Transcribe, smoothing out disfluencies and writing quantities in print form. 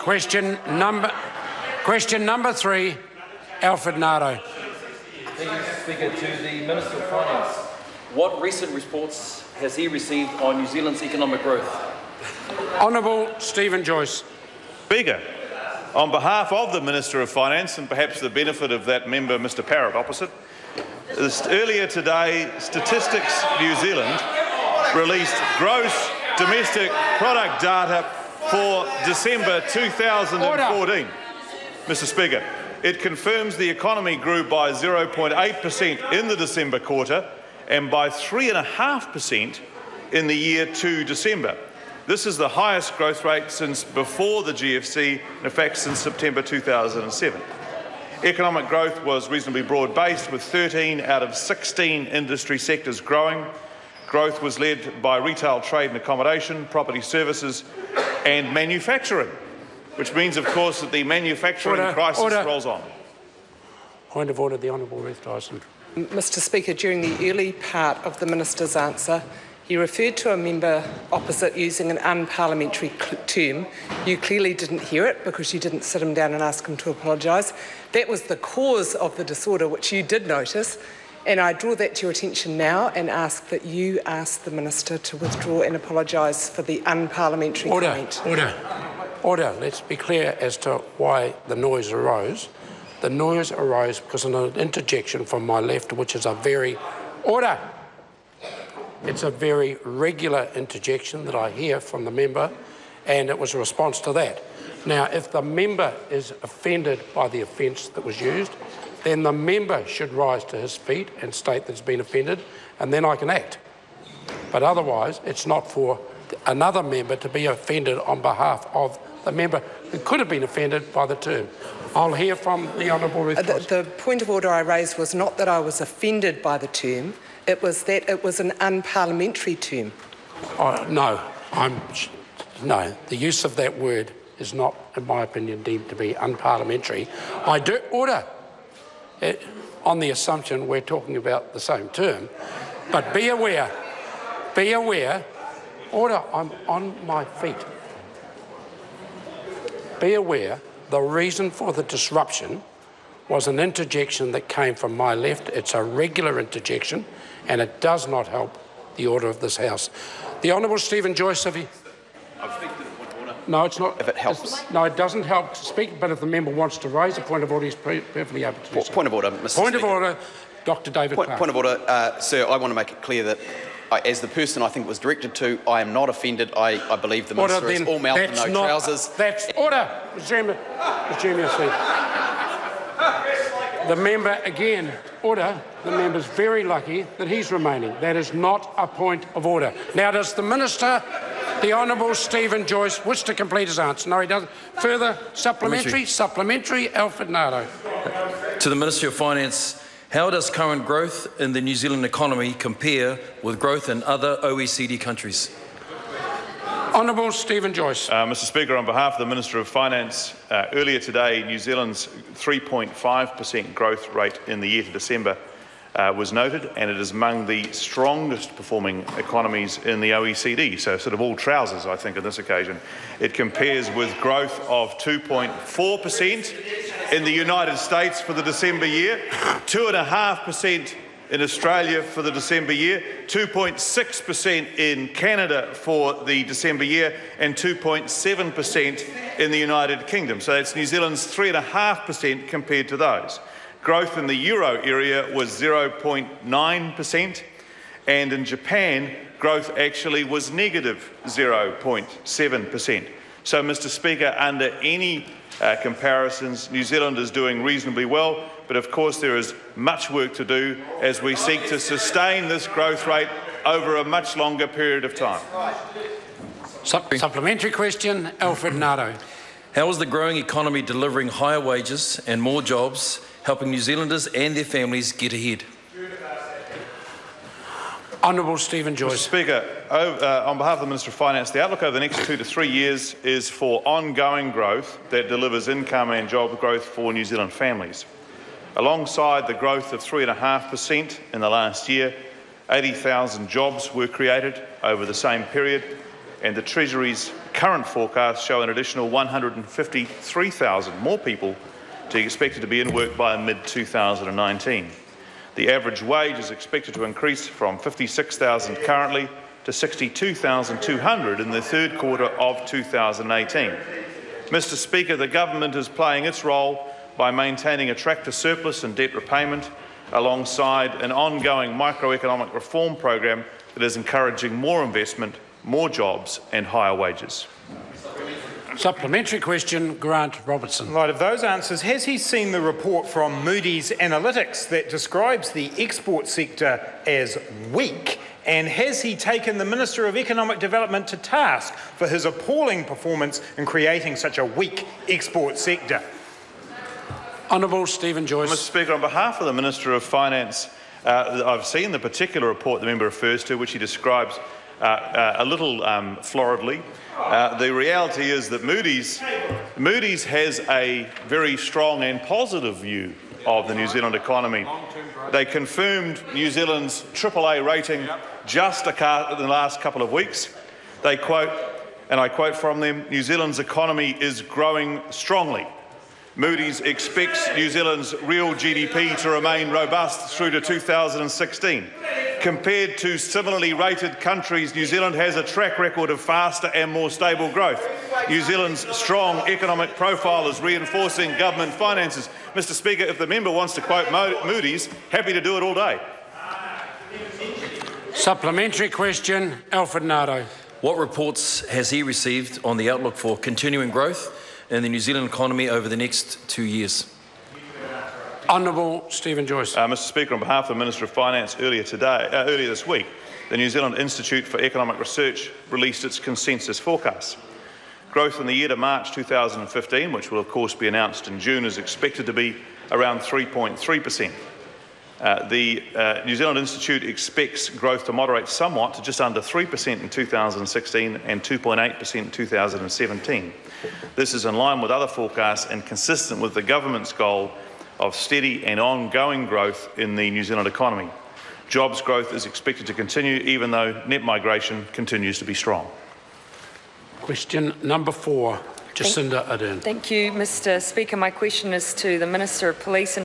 Question number 3, Alfred Ngaro. Thank you, Mr. Speaker. To the Minister of Finance, what recent reports has he received on New Zealand's economic growth? Honourable Stephen Joyce. Speaker, on behalf of the Minister of Finance, and perhaps the benefit of that member, Mr Parrott, opposite, earlier today, Statistics New Zealand released gross domestic product data for December 2014. Mr Speaker, it confirms the economy grew by 0.8% in the December quarter and by 3.5% in the year to December. This is the highest growth rate since before the GFC, in fact since September 2007. Economic growth was reasonably broad-based, with 13 out of 16 industry sectors growing. Growth was led by retail, trade and accommodation, property services and manufacturing, which means, of course, that the manufacturing crisis rolls on. Point of order, the Honourable Ruth Dyson. Mr Speaker, during the early part of the Minister's answer, he referred to a member opposite using an unparliamentary term. You clearly didn't hear it because you didn't sit him down and ask him to apologise. That was the cause of the disorder, which you did notice, and I draw that to your attention now and ask that you ask the Minister to withdraw and apologise for the unparliamentary comment. Order. Let's be clear as to why the noise arose. The noise arose because of an interjection from my left, which is a very... It's a very regular interjection that I hear from the member, and it was a response to that. Now, if the member is offended by the offence that was used, then the member should rise to his feet and state that he's been offended, and then I can act. But otherwise, it's not for another member to be offended on behalf of the member who could have been offended by the term. I'll hear from the Honourable Ruth Dyson. The point of order I raised was not that I was offended by the term, it was that it was an unparliamentary term. No, the use of that word is not, in my opinion, deemed to be unparliamentary. I do order on the assumption we're talking about the same term, but be aware, order, I'm on my feet. Be aware, the reason for the disruption was an interjection that came from my left. It's a regular interjection, and it does not help the order of this House. The Honourable Stephen Joyce, have you... I'll speak to the point of order. No, it's not. If it helps. No, it doesn't help to speak, but if the member wants to raise a point of order, he's perfectly able to do so. Point of order, Mr Speaker. Point of order, Dr David Clark. Point of order, sir, I want to make it clear that as the person I think was directed to, I am not offended. I believe the Minister is all mouth and no trousers. That's order. Resume your seat. The member, again, order. The member's very lucky that he's remaining. That is not a point of order. Now, does the Minister, the Honourable Stephen Joyce, wish to complete his answer? No, he doesn't. Further supplementary? Supplementary, Alfred Ngaro. To the Ministry of Finance, how does current growth in the New Zealand economy compare with growth in other OECD countries? Honourable Stephen Joyce. Mr Speaker, on behalf of the Minister of Finance, earlier today, New Zealand's 3.5% growth rate in the year to December was noted, and it is among the strongest performing economies in the OECD, so sort of all trousers, I think, on this occasion. It compares with growth of 2.4% in the United States for the December year, 2.5% in Australia for the December year, 2.6% in Canada for the December year, and 2.7% in the United Kingdom. So that's New Zealand's 3.5% compared to those. Growth in the euro area was 0.9%, and in Japan, growth actually was negative 0.7%. So, Mr Speaker, under any comparisons, New Zealand is doing reasonably well, but of course there is much work to do as we seek to sustain this growth rate over a much longer period of time. Supplementary question, Alfred Ngaro. How is the growing economy delivering higher wages and more jobs, helping New Zealanders and their families get ahead? Honourable Stephen Joyce. Mr Speaker, on behalf of the Minister of Finance, the outlook over the next 2 to 3 years is for ongoing growth that delivers income and job growth for New Zealand families. Alongside the growth of 3.5% in the last year, 80,000 jobs were created over the same period, and the Treasury's current forecasts show an additional 153,000 more people to be expected to be in work by mid-2019. The average wage is expected to increase from $56,000 currently to $62,200 in the third quarter of 2018. Mr. Speaker, the government is playing its role by maintaining a tractor surplus and debt repayment, alongside an ongoing microeconomic reform program that is encouraging more investment, more jobs and higher wages. Supplementary question, Grant Robertson. In light of those answers, has he seen the report from Moody's Analytics that describes the export sector as weak? And has he taken the Minister of Economic Development to task for his appalling performance in creating such a weak export sector? Honourable Stephen Joyce. Mr. Speaker, on behalf of the Minister of Finance, I've seen the particular report the member refers to, which he describes a little floridly. The reality is that Moody's has a very strong and positive view of the New Zealand economy. They confirmed New Zealand's AAA rating just in the last couple of weeks. They quote, and I quote from them, "New Zealand's economy is growing strongly." Moody's expects New Zealand's real GDP to remain robust through to 2016. Compared to similarly rated countries, New Zealand has a track record of faster and more stable growth. New Zealand's strong economic profile is reinforcing government finances. Mr. Speaker, if the member wants to quote Moody's, happy to do it all day. Supplementary question, Alfred Ngaro. What reports has he received on the outlook for continuing growth in the New Zealand economy over the next 2 years? Honourable Stephen Joyce. Mr. Speaker, on behalf of the Minister of Finance, earlier this week, the New Zealand Institute for Economic Research released its consensus forecasts. Growth in the year to March 2015, which will of course be announced in June, is expected to be around 3.3%. The New Zealand Institute expects growth to moderate somewhat to just under 3% in 2016 and 2.8% in 2017. This is in line with other forecasts and consistent with the government's goal of steady and ongoing growth in the New Zealand economy. Jobs growth is expected to continue even though net migration continues to be strong. Question number 4, Jacinda Ardern. Thank you, Mr. Speaker. My question is to the Minister of Police and